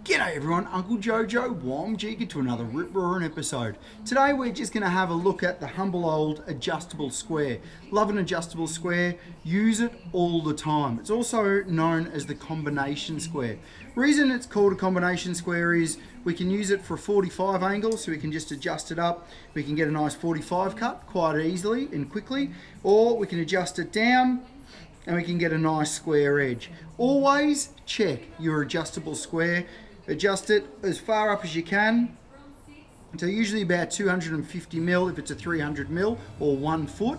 G'day everyone, Uncle Jojo, Wominjeka to another rip-roaring episode. Today we're just going to have a look at the humble old adjustable square. Love an adjustable square, use it all the time. It's also known as the combination square. Reason it's called a combination square is we can use it for a 45 angle, so we can just adjust it up. We can get a nice 45 cut quite easily and quickly, or we can adjust it down and we can get a nice square edge. Always check your adjustable square. Adjust it as far up as you can, so usually about 250 mil if it's a 300 mil or 1 foot.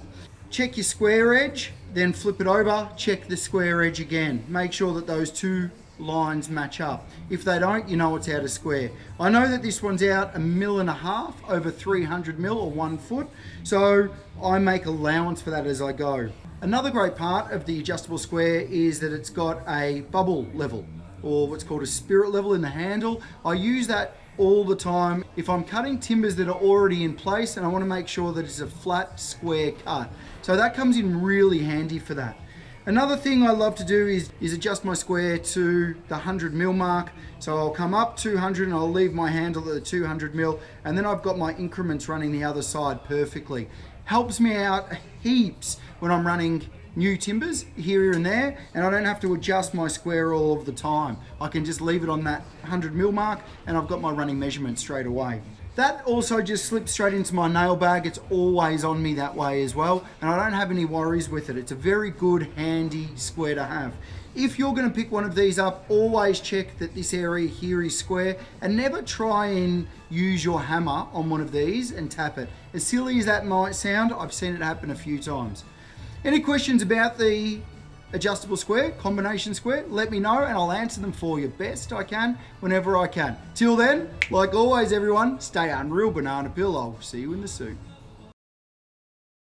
Check your square edge, then flip it over, check the square edge again. Make sure that those two lines match up. If they don't, you know it's out of square. I know that this one's out 1.5 mil over 300 mil or 1 foot, so I make allowance for that as I go. Another great part of the adjustable square is that it's got a bubble level, or what's called a spirit level in the handle. I use that all the time if I'm cutting timbers that are already in place and I want to make sure that it's a flat square cut. So that comes in really handy for that. Another thing I love to do is adjust my square to the 100 mil mark. So I'll come up 200 and I'll leave my handle at the 200 mil, and then I've got my increments running the other side perfectly. Helps me out heaps when I'm running new timbers here and there, and I don't have to adjust my square all of the time. I can just leave it on that 100 mil mark and I've got my running measurement straight away. That also just slips straight into my nail bag. It's always on me that way as well, and I don't have any worries with it. It's a very good, handy square to have. If you're going to pick one of these up, always check that this area here is square, and never try and use your hammer on one of these and tap it. As silly as that might sound, I've seen it happen a few times. Any questions about the adjustable square, combination square, let me know and I'll answer them for you best I can, whenever I can. Till then, like always everyone, stay unreal banana peel. I'll see you in the soup.